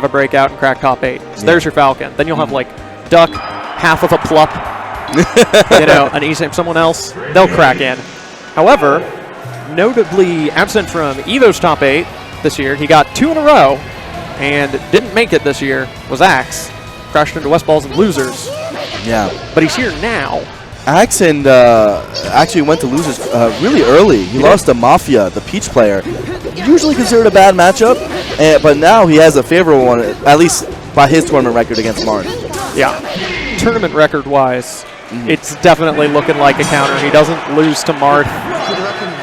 a breakout and crack top 8. So there's your Falcon. Then you'll have like Duck, half of a Plup, you know, an eSame someone else. They'll crack in. However, notably absent from Evo's top 8 this year, he got 2 in a row and didn't make it this year, was Axe. Crashed into West Balls and Losers. Yeah. But he's here now. Axe and actually went to Losers really early. He lost to Mafia, the Peach player. Usually considered a bad matchup, but now he has a favorable one, at least by his tournament record against Marth. Yeah. Tournament record-wise, it's definitely looking like a counter. He doesn't lose to Marth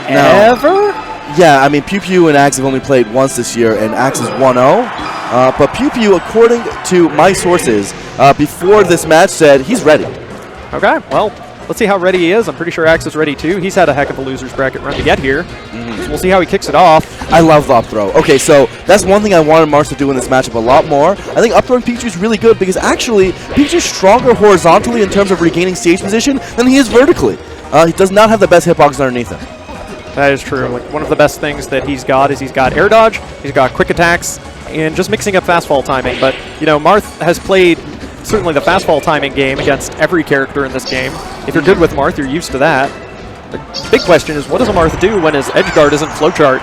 ever? Yeah, I mean, PewPewU and Axe have only played once this year, and Axe is 1-0. But PewPewU, according to my sources, before this match said he's ready. Okay, well, let's see how ready he is. I'm pretty sure Axe is ready too. He's had a heck of a loser's bracket run to get here. So we'll see how he kicks it off. I love the up throw. Okay, so that's one thing I wanted Marth to do in this matchup a lot more. I think up throwing Pikachu is really good because actually Pikachu's stronger horizontally in terms of regaining stage position than he is vertically. He does not have the best hitbox underneath him. That is true. Like, one of the best things that he's got is he's got air dodge, he's got quick attacks, and just mixing up fast fall timing. But, you know, Marth has played certainly the fast fall timing game against every character in this game. If you're good with Marth, you're used to that. The big question is, what does a Marth do when his edge guard isn't flowchart?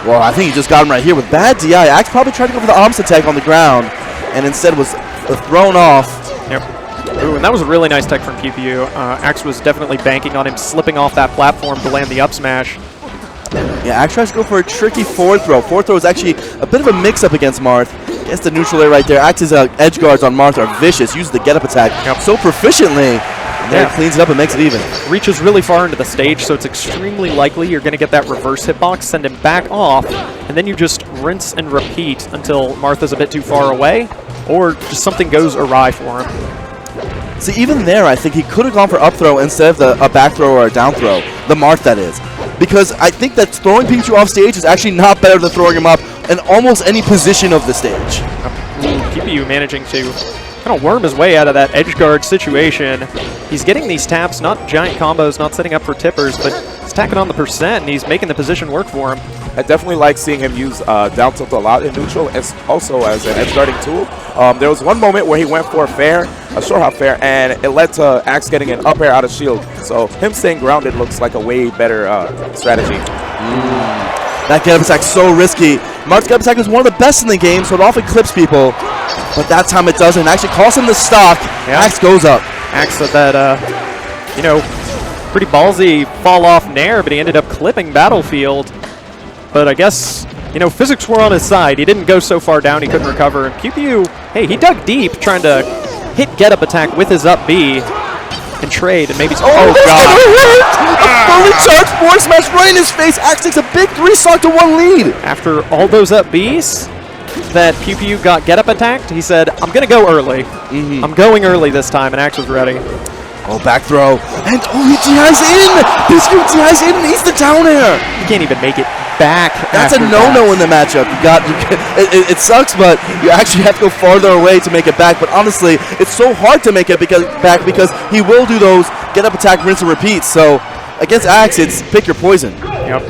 Well, I think he just got him right here with bad DI. Axe probably tried to go for the opposite tech on the ground, and instead was thrown off. Yep. Ooh, and that was a really nice tech from PewPewU. Axe was definitely banking on him slipping off that platform to land the up smash. Yeah, Axe tries to go for a tricky forward throw. Forward throw is actually a bit of a mix-up against Marth. Gets the neutral air right there. Axe's edge guards on Marth are vicious. Uses the get-up attack so proficiently. And then cleans it up and makes it even. Reaches really far into the stage, so it's extremely likely you're going to get that reverse hitbox, send him back off, and then you just rinse and repeat until Marth is a bit too far away, or just something goes awry for him. See, even there, I think he could have gone for up throw instead of a back throw or a down throw. The Marth, that is. Because I think that throwing Pikachu off stage is actually not better than throwing him up in almost any position of the stage. PewPewU managing to kind of worm his way out of that edge guard situation. He's getting these taps, not giant combos, not setting up for tippers, but he's tacking on the percent, and he's making the position work for him. I definitely like seeing him use down tilt a lot in neutral, as also as an edge guarding tool. There was one moment where he went for a short hop fair, and it led to Axe getting an up air out of shield. So him staying grounded looks like a way better strategy. That get-up attack so risky. Marth's get-up attack is one of the best in the game, so it often clips people. But that time it doesn't. It actually costs him the stock. Yeah. Axe goes up. Axe said that, you know, pretty ballsy fall-off nair, but he ended up clipping Battlefield. But I guess, you know, physics were on his side. He didn't go so far down he couldn't recover. And PewPewU, hey, he dug deep trying to hit get-up attack with his up B and trade, and maybe... Oh, God! A fully charged forward smash right in his face. Axe takes a big 3-stock to 1 lead. After all those up Bs that PewPewU got get-up attacked, he said, I'm going to go early. I'm going early this time, and Axe was ready. Oh, back throw. And he DI's in! Pikachu DI's in and eats the down air! You can't even make it back. That's a no-no in the matchup. It sucks, but you actually have to go farther away to make it back. But honestly, it's so hard to make it back because he will do those get-up attack, rinse, and repeat. So against Axe, it's pick your poison. Yep.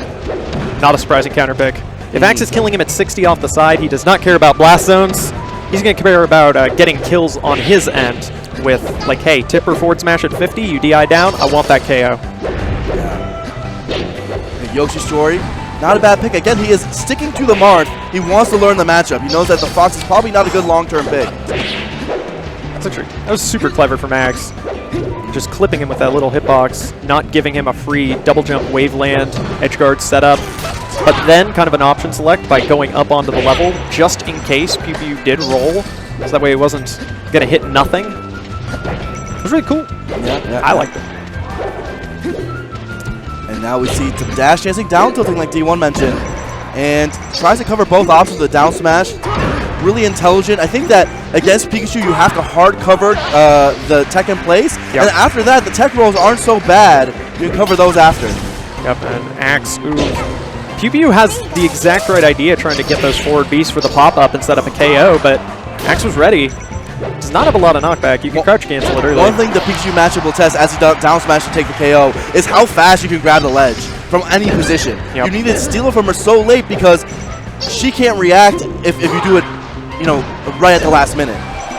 Not a surprising counter pick. If Axe is killing him at 60 off the side, he does not care about blast zones. He's going to care about getting kills on his end with, like, hey, tipper forward smash at 50, you DI down, I want that KO. Yeah. Yoshi story, not a bad pick. Again, he is sticking to the Marth. He wants to learn the matchup. He knows that the Fox is probably not a good long-term pick. That was super clever from Axe. Just clipping him with that little hitbox, not giving him a free double jump waveland edgeguard setup, but then kind of an option select by going up onto the level just in case PewPewU did roll, so that way it wasn't going to hit nothing. It was really cool. Yeah, I liked it. And now we see some dash dancing down tilting like D1 mentioned, and tries to cover both options with the down smash. Really intelligent. I think that against Pikachu you have to hard cover the tech in place, and after that the tech rolls aren't so bad. You can cover those after. Yep, and Axe, ooh. PewPewU has the exact right idea trying to get those forward beasts for the pop-up and set up a KO, but Axe was ready. Does not have a lot of knockback. You can crouch cancel it early. One thing the Pikachu matchup will test as he down smash to take the KO is how fast you can grab the ledge from any position. You need to steal it from her so late because she can't react if you do it you know, right at the last minute.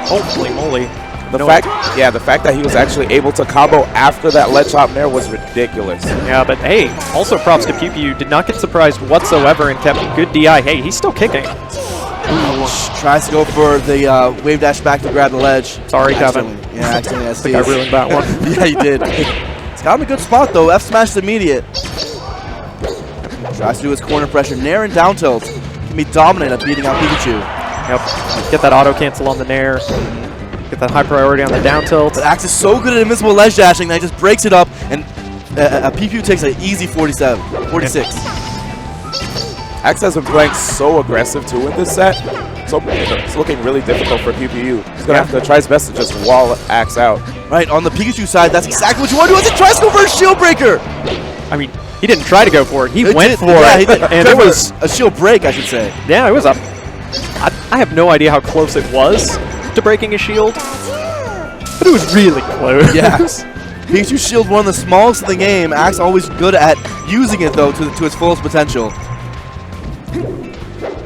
Holy moly. The fact that he was actually able to combo after that ledge hop there was ridiculous. Yeah, but hey, also props to PewPewU. Did not get surprised whatsoever and kept good DI. Hey, he's still kicking. Tries to go for the wave dash back to grab the ledge. Sorry, Kevin. Yeah, accidentally. I think I ruined that one. Yeah, you did. It's got him a good spot, though. F smash is immediate. Tries to do his corner pressure. Nair and down tilt can be dominant at beating out Pikachu. Yep. Get that auto cancel on the Nair. Get that high priority on the down tilt. But Axe is so good at invincible ledge dashing that he just breaks it up, and PewPewU takes an easy 46. Axe has been playing so aggressive too in this set, so it's looking really difficult for PewPewU. He's gonna have to try his best to just wall Axe out. Right, on the Pikachu side, that's exactly what you want to do. As he tries to go for a shield breaker. I mean, he didn't try to go for it. He went for He it. did. And it was a shield break, I should say. Yeah, it was up. I have no idea how close it was to breaking a shield, but it was really close. Yeah. Pikachu shield one of the smallest in the game. Axe always good at using it though to its fullest potential.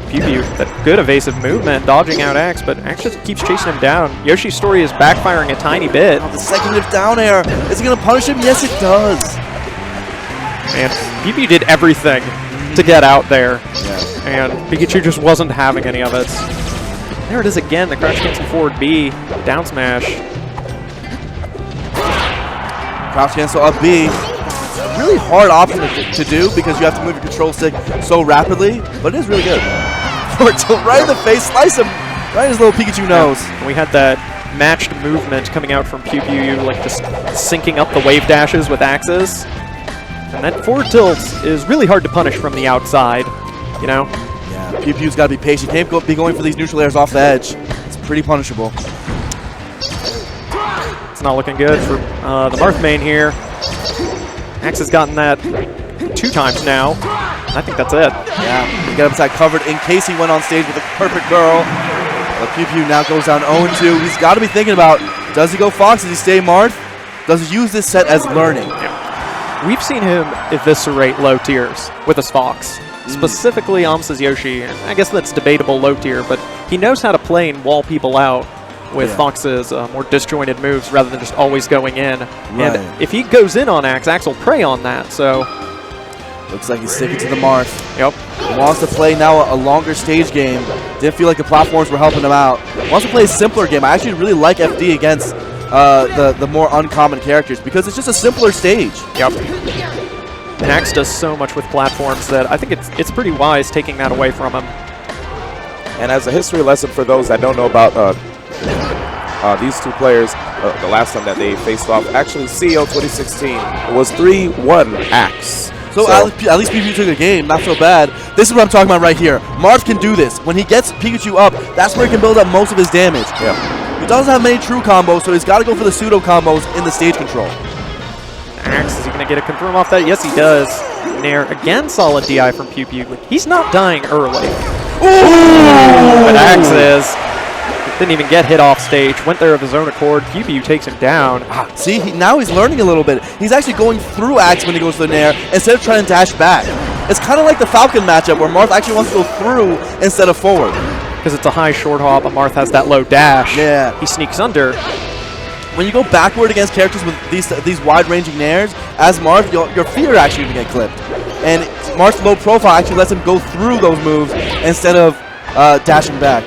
PewPewU, that good evasive movement, dodging out Axe, but Axe just keeps chasing him down. Yoshi's story is backfiring a tiny bit. The second lift down air, is it going to punish him? Yes, it does. And PewPewU did everything to get out there, Yeah. and Pikachu just wasn't having any of it. There it is again, the crouch cancel forward B, down smash. Crouch cancel up B. Really hard option to do because you have to move your control stick so rapidly, but it is really good. Forward tilt right in the face, slice him right in his little Pikachu nose. And we had that matched movement coming out from PewPewU, like just syncing up the wave dashes with Axes. And that forward tilt is really hard to punish from the outside, you know? Yeah, PewPewU's got to be patient. Can't be going for these neutral airs off the edge. It's pretty punishable. It's not looking good for the Marth main here. Axe has gotten that 2 times now. I think that's it. Yeah, he got upside covered in case he went on stage with a perfect girl. But PewPewU now goes down 0-2. He's got to be thinking about, does he go Fox? Does he stay Marth? Does he use this set as learning? Yeah. We've seen him eviscerate low tiers with his Fox. Specifically, Amsa's Yoshi. I guess that's debatable low tier, but he knows how to play and wall people out with Fox's more disjointed moves rather than just always going in. Right. And if he goes in on Axe, Axe will prey on that, so... Looks like he's sticking to the Marth. Yep. He wants to play now a longer stage game. Didn't feel like the platforms were helping him out. Wants to play a simpler game. I actually really like FD against the more uncommon characters because it's just a simpler stage. Yep. And Axe does so much with platforms that I think it's pretty wise taking that away from him. And as a history lesson for those that don't know about these two players, the last time that they faced off, actually CEO 2016, it was 3-1 Axe. So at least PewPewU took a game, not so bad. This is what I'm talking about right here. Marth can do this. When he gets Pikachu up, that's where he can build up most of his damage. Yeah. He doesn't have many true combos, so he's got to go for the pseudo combos in the stage control. Axe, is he going to get a confirm off that? Yes, he does. Nair, again, solid DI from PewPewU. He's not dying early. Ooh! But Axe is. Didn't even get hit off stage. Went there of his own accord. PewPewU takes him down. See, now he's learning a little bit. He's actually going through Axe when he goes to the Nair instead of trying to dash back. It's kind of like the Falcon matchup where Marth actually wants to go through instead of forward. Because it's a high short hop, but Marth has that low dash. Yeah. He sneaks under. When you go backward against characters with these wide-ranging Nairs, as Marth, your feet are actually going to get clipped. And Marth's low profile actually lets him go through those moves instead of dashing back.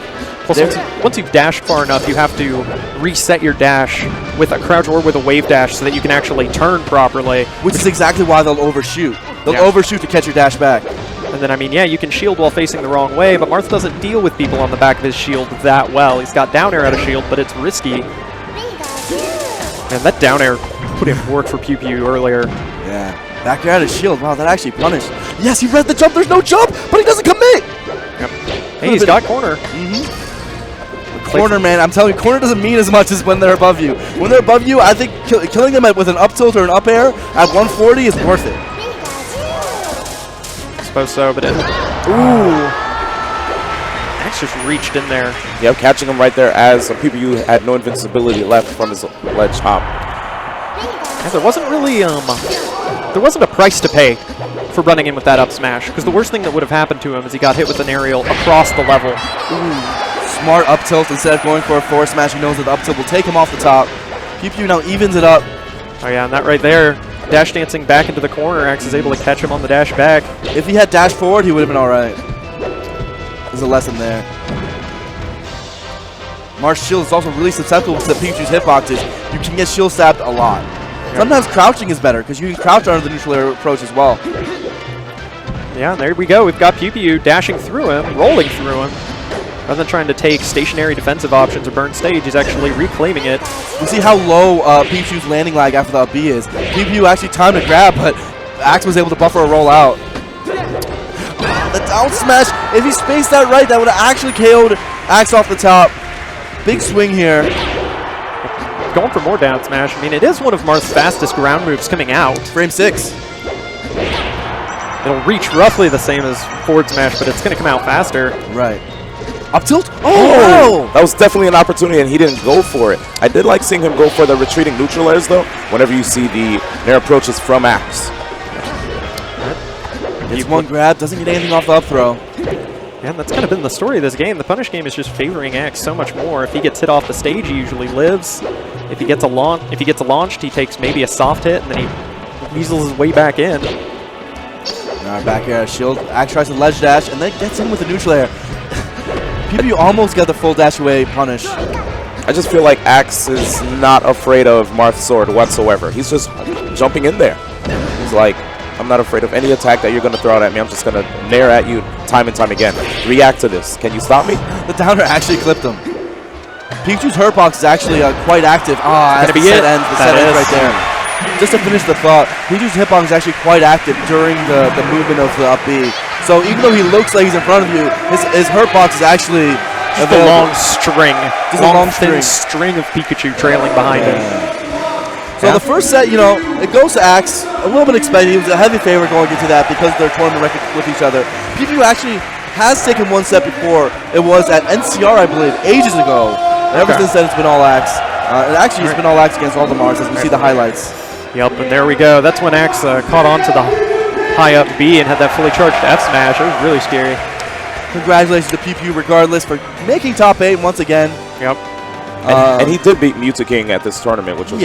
Plus, once you've dashed far enough, you have to reset your dash with a crouch or with a wave dash so that you can actually turn properly. Which is exactly why they'll overshoot. They'll overshoot to catch your dash back. And then, I mean, yeah, you can shield while facing the wrong way, but Marth doesn't deal with people on the back of his shield that well. He's got down air out of shield, but it's risky. And that down air put in work for PewPewU earlier. Yeah. Back air out of shield. Wow, that actually punished. Yes, he read the jump. There's no jump, but he doesn't commit. Yep. Hey, he's got corner. Corner, man, I'm telling you, corner doesn't mean as much as when they're above you. When they're above you, I think killing them with an up tilt or an up air at 140 is worth it. I suppose so, but ooh. Axe just reached in there. Yep, catching him right there as PewPewU had no invincibility left from his ledge hop. And there wasn't really, there wasn't a price to pay for running in with that up smash, because the worst thing that would have happened to him is he got hit with an aerial across the level. Ooh. smart up tilt instead of going for a forward smash. He knows that the up tilt will take him off the top. PewPewU now evens it up. Oh yeah, and that right there, dash dancing back into the corner, Axe is able to catch him on the dash back. If he had dash forward, he would have been all right. There's a lesson there. Marth's shield is also really susceptible to PikaChu's hitboxes. You can get shield stabbed a lot. Sometimes crouching is better because you can crouch under the neutral air approach as well. Yeah, and there we go. We've got PewPewU dashing through him, rolling through him. Rather than trying to take stationary defensive options or burn stage, he's actually reclaiming it. You see how low Pikachu's landing lag after the up B is. PewPewU actually timed to grab, but Axe was able to buffer a roll out. The down smash, if he spaced that right, that would have actually KO'd Axe off the top. Big swing here. Going for more down smash. I mean, it is one of Marth's fastest ground moves coming out. Frame 6. It'll reach roughly the same as forward smash, but it's going to come out faster. Right. Up tilt? Oh, wow. That was definitely an opportunity, and he didn't go for it. I did like seeing him go for the retreating neutral airs, though, whenever you see the air approaches from Axe. Gets one grab, doesn't get anything off the up throw. Yeah, that's kind of been the story of this game. The punish game is just favoring Axe so much more. If he gets hit off the stage, he usually lives. If he gets launched, he takes maybe a soft hit, and then he weasels his way back in. Alright, back air, shield. Axe tries to ledge dash, and then gets in with the neutral air. PewPewU almost got the full dash away punish. I just feel like Axe is not afraid of Marth's sword whatsoever. He's just jumping in there. He's like, I'm not afraid of any attack that you're going to throw out at me. I'm just going to nair at you time and time again. React to this. Can you stop me? The downer actually clipped him. Pikachu's hurtbox is actually quite active. That's the set ends. The set ends right there. Just to finish the thought, Pikachu's hitbox is actually quite active during the movement of the up B. So even though he looks like he's in front of you, his hurtbox is actually just a long string. Just a long thin string of Pikachu trailing behind him. So the first set, you know, it goes to Axe. A little bit expected. He was a heavy favorite going into that because of their tournament record with each other. PewPewU actually has taken one set before. It was at NCR, I believe, ages ago. And ever since then, it's been all Axe. And actually, it's been all Axe against all the Marths as we see the highlights. Yep, and there we go. That's when Axe caught on to the high up B and had that fully charged F smash. It was really scary. Congratulations to PewPewU regardless for making top 8 once again. Yep. And he did beat Mewtwo King at this tournament, which was